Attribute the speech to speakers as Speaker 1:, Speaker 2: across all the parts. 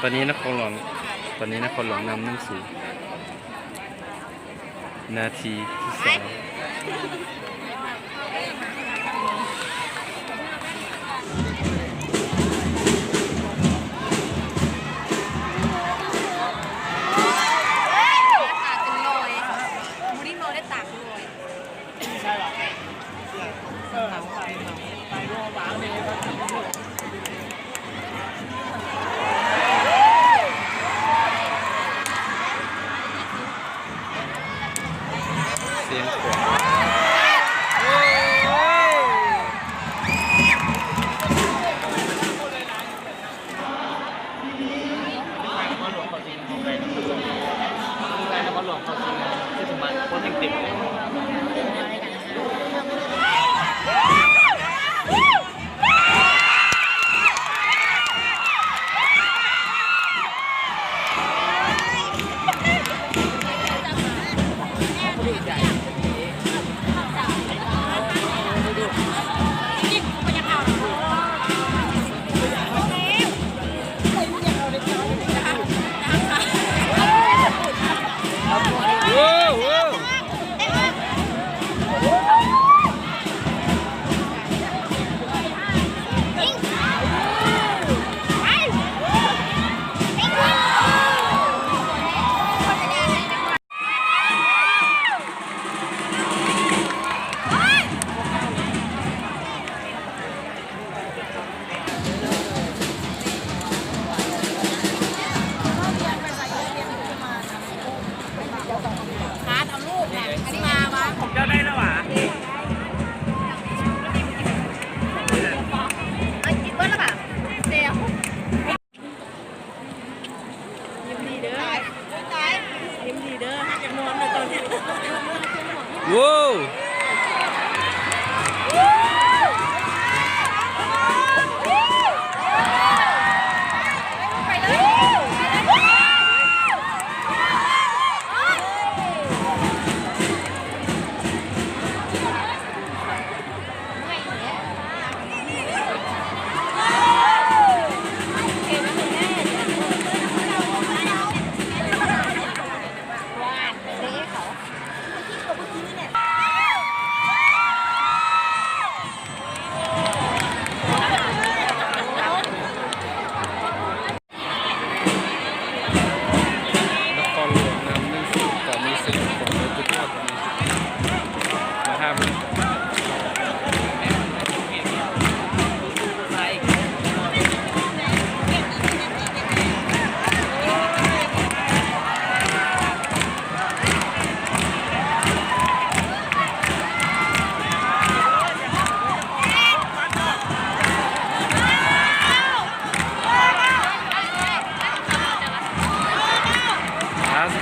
Speaker 1: ตอนนี้นครหลวงนำ1-0นาทีที่2เสียงขวาว้าว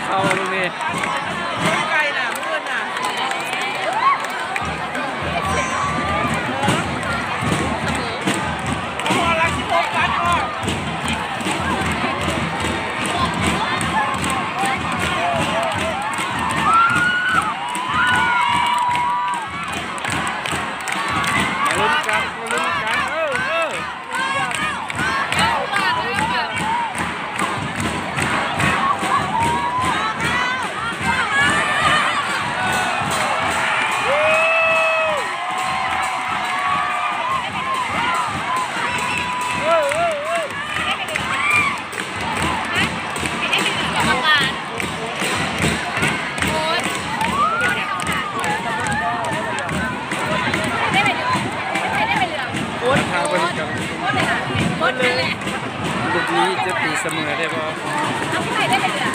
Speaker 1: เข้าลูกนี่ไกลน่ะเพื่อนน่ะพอละที่พบกันก่อนมาลุ้นกันลูกนี้จะตีเสมอได้ป่ะเอาผู้ใดได้ไปเหลือ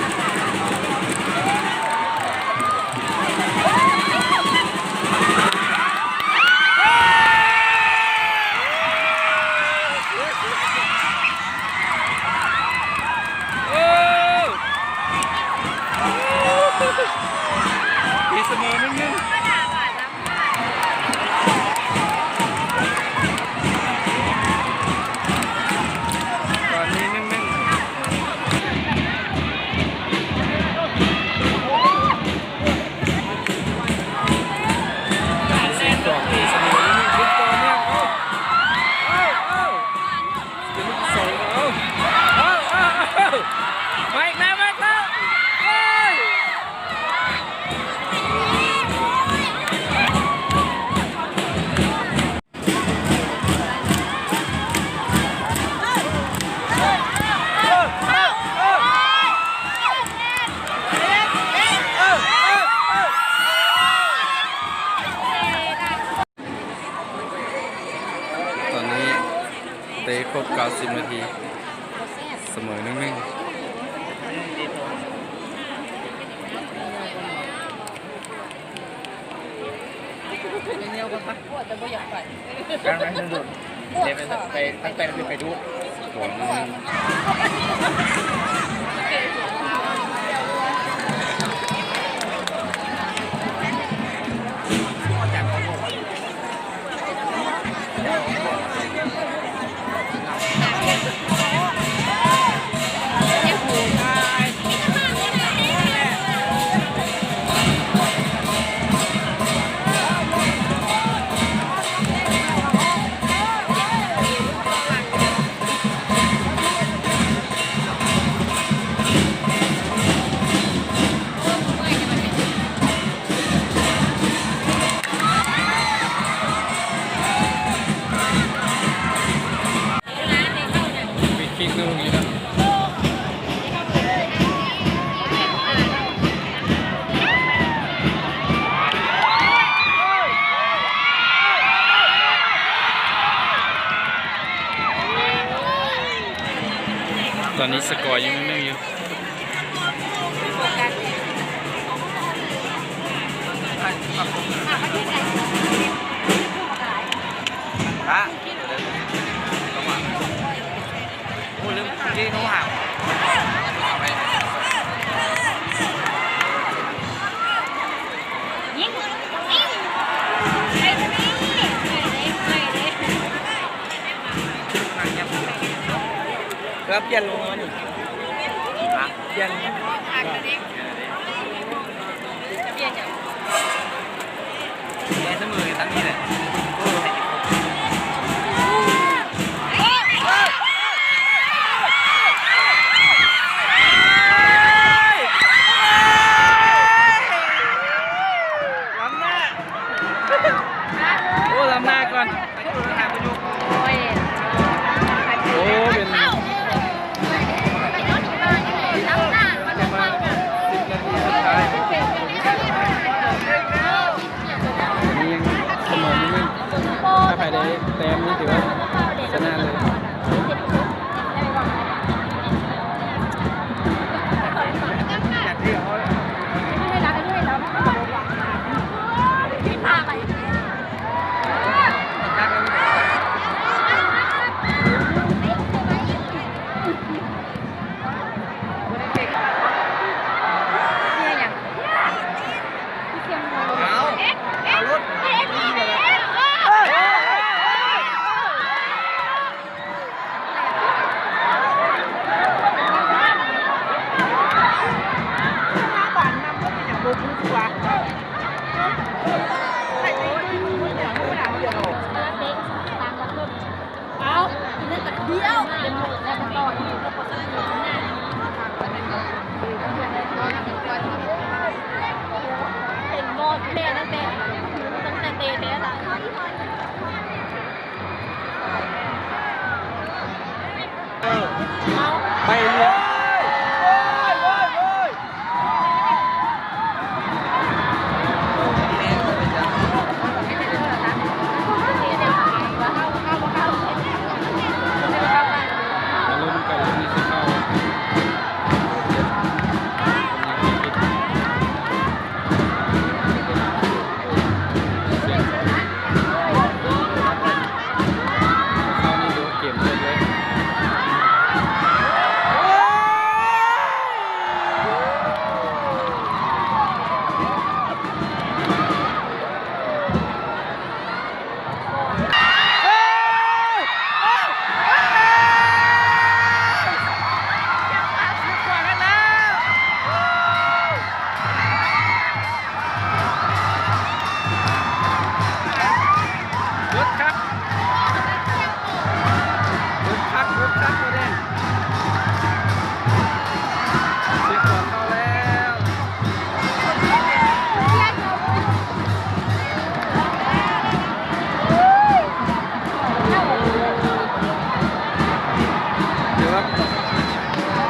Speaker 1: ตีเสมอนิดนึงตอนนี้นึ่ง รบ90 นาทีเสมอ1-1
Speaker 2: เงี้ยวกันปะปวดแต่ไม่อยากไป
Speaker 3: การไปสนุกเดี๋ยวไปตั้งแต่ไปดู
Speaker 1: ก่อนมีคลิกนึงอยู่นะตอนนี้สกอร์ยัง1-1อยู่
Speaker 3: ฮะโอ้ลืมที่น้องห่าวไปแล้วเปลี่ยนลงมาหนึ่งเปลี่ยนเสมอตั้งนี้เลยโอ้ลำหน้าก่อนโอ้เป็น
Speaker 1: นี่ยังเสมอ1-1ถ้าใครได้แต้มนี่ถือว่าชนะเลย
Speaker 3: ไปเลย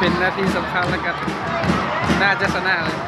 Speaker 1: เป็นนาทีสำคัญแล้วกันน่าจะชนะเลย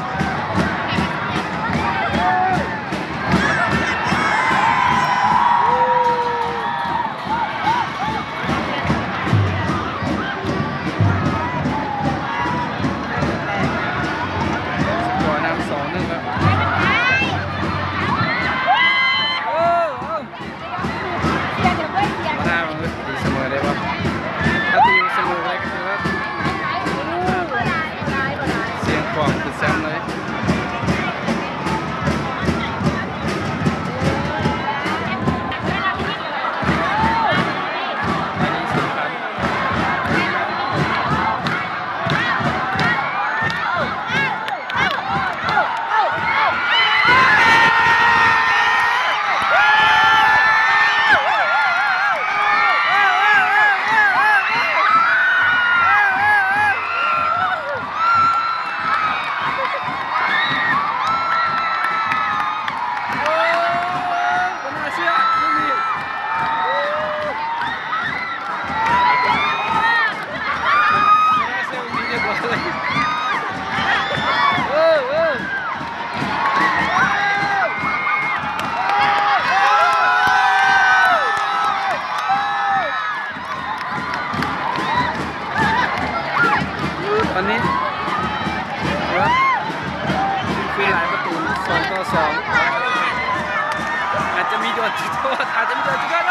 Speaker 1: มีโดนจุดโทษอาจจะมีโดนจุดโทษ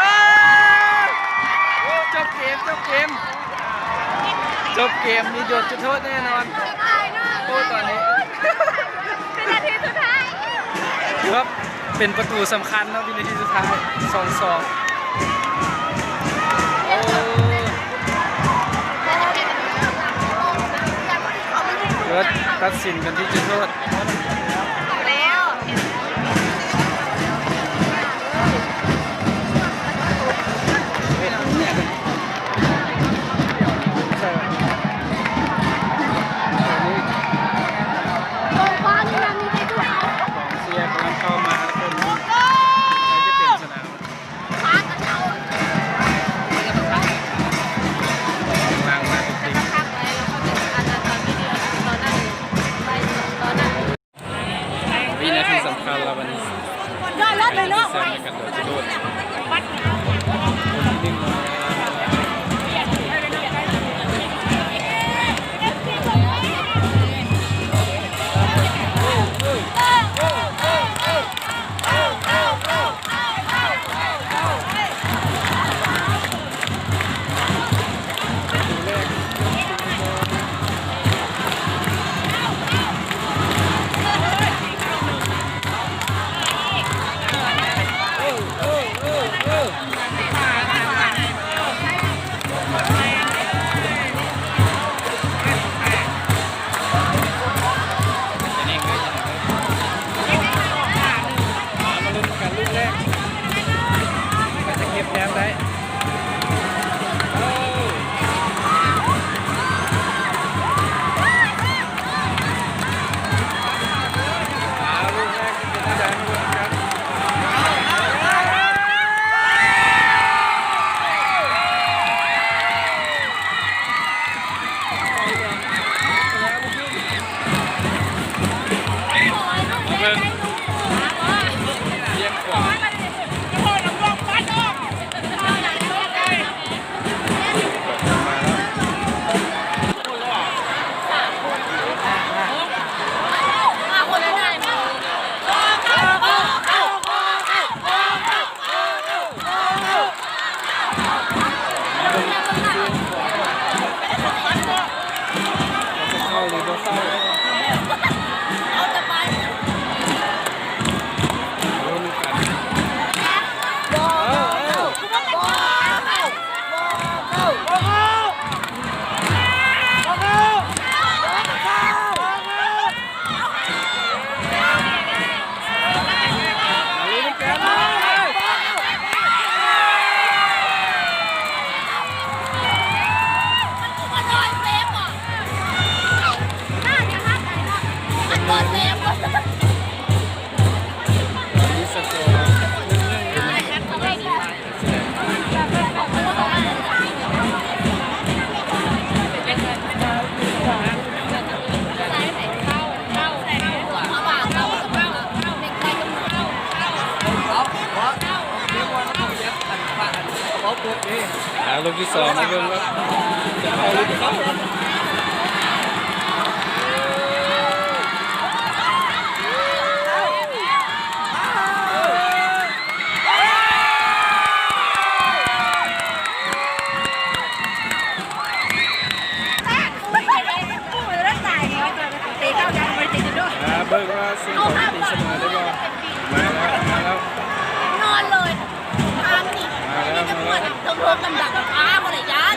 Speaker 1: โอ้จบเกมมีโดนจุดโทษแน่นอนโอ้ตอนนี้
Speaker 2: เป็นนาทีสุดท้าย
Speaker 1: ถือว่าเป็นประตูสำคัญนะวินาทีสุดท้าย2-2โอ้เดี๋ยวตัดสินกันที่จุดโทษ
Speaker 2: แล้ว
Speaker 1: ใช่
Speaker 2: ลงความยังมีได้ด้วย
Speaker 1: ของเสียกำลังเข้ามาแล้วคนใครจะเต็มสนาม
Speaker 2: พากันเอา
Speaker 1: ล่างมาจริง
Speaker 2: พักไว้แล้วก็เป็นอาจารย์ตอนที่เดือนตอนนั้นไปตอนนั้น
Speaker 1: ๆวินาทีสำคัญเราวันนี้
Speaker 2: ยอดรถเลยเนาะ
Speaker 1: แซงในการโดดจุดโทษคนที่ดึงมาเข้าหรือเข้าลุ้นกันนี่สกอร์ลูกที่2นะเบิ่งว่าจะเข้าหรือไม่เข้าเบิ่งว่าสิ่งของตีเสมอได้บ่มาแล้ว
Speaker 2: นอนเลยทางนี่มีแต่ปวดตรงโรงกันดักอ้าบ่ได้ยาน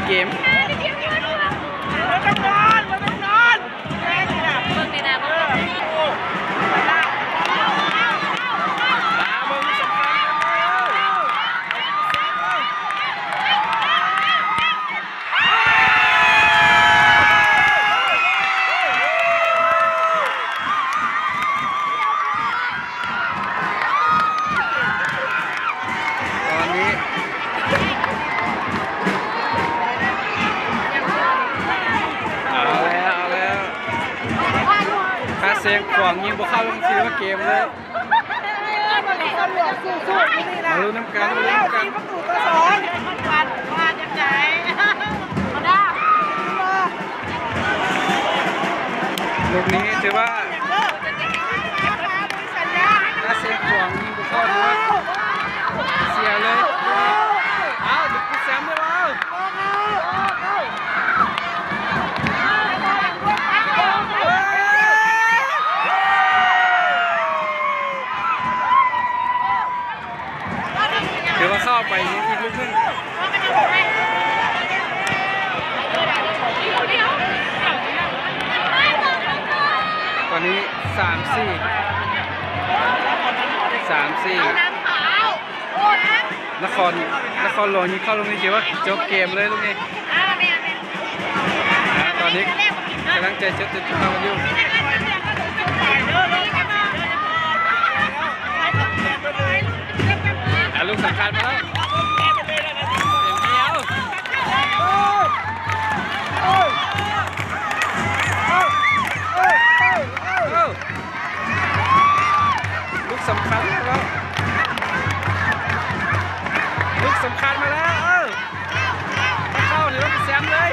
Speaker 1: เกม
Speaker 3: มันต้องนอนแม่นี่นะ
Speaker 2: เบิ่งในนาบ้าง
Speaker 1: ตาเบิ่งสำคัญตอนนี้เอาแล้วค่าเสียงขวางยิงบ่เข้าลงทีว่าเกมเลยมาลุ้นน้ำกันมาลุ้นน้ำกันลูกนี้ถือว่าค่าเสียงขวางยิงบ่เข้าถือว่าเสียเลยเอาเด็กผู้แซมได้แล้วถือว่าเข้าไปอีกลูกนึงตอนนี้3-4นครหลวงยิงเข้าลูกนี้ถือว่าจบเกมเลยลูกนี้ตอนนี้กำลังใจจะติดตามกันอยู่ลูกสำคัญมาแล้วลูกสำคัญมาแล้วลูกสำคัญมาแล้วมาเข้าเดี๋ยวเราไปแซมเลย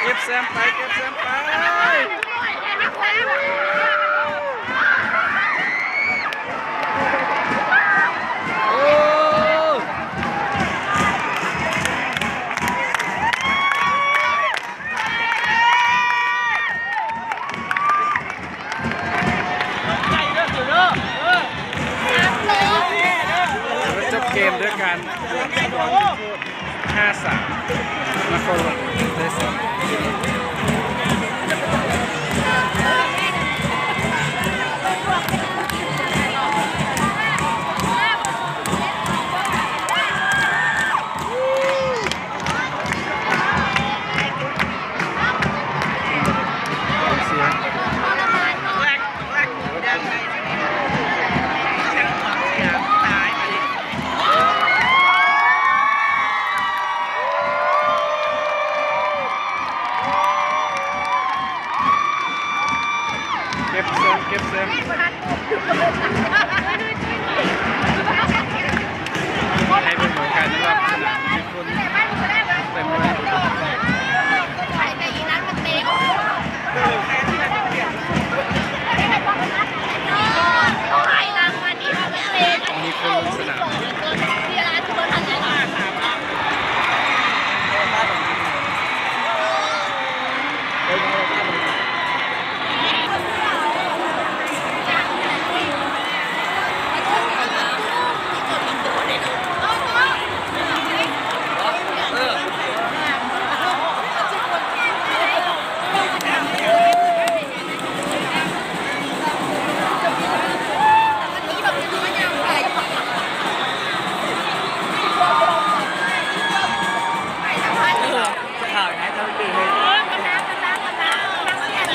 Speaker 1: เก็บแซมไปโอ้จบเกมด้วยกัน5-3นครหลวงได้สองเก็บเซมให้เป็นเหมือนกันนะครับสนามมีคนเต็มเลยมีคนลงสนาม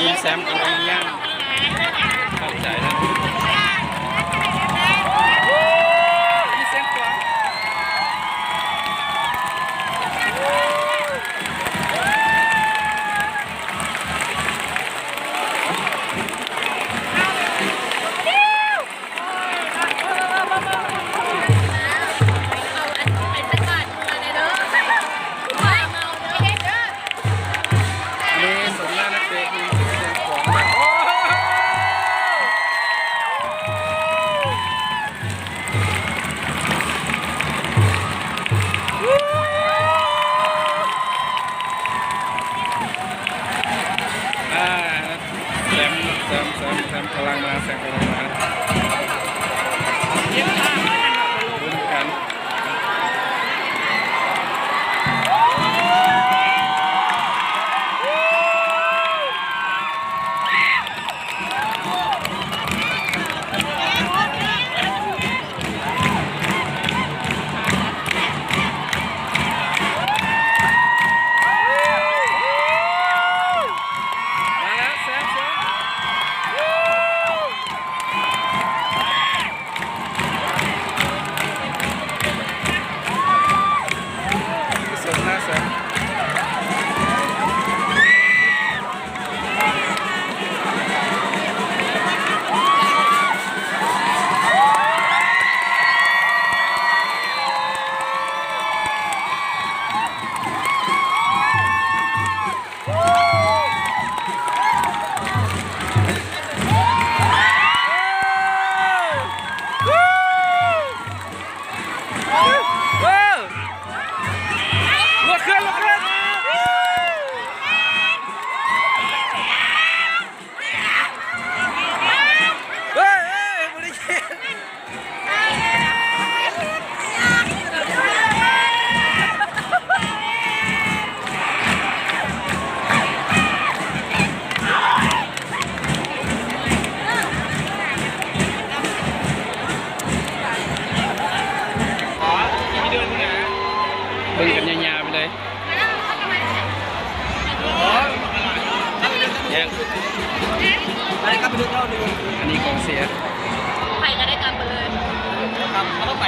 Speaker 1: ยิงแซมกับยิงย่างเข้าใจแล้วมีเสียงขวางนี่สมหน้านักเตะยิงเสียงขวาง ำลังมาแสงกำลังมา
Speaker 3: เย็บผ้าไม่ได้หรอก
Speaker 1: ลุ้นกันมาแล้วแสงสมหน้าแสงรถเครื่องเฮ้ยบริเกตเบิ่งกันยาวๆไปเลยยังอันนี้กองเสีย
Speaker 2: ใครก็ได้กลับไปเลย
Speaker 3: ครับเขาต้องไป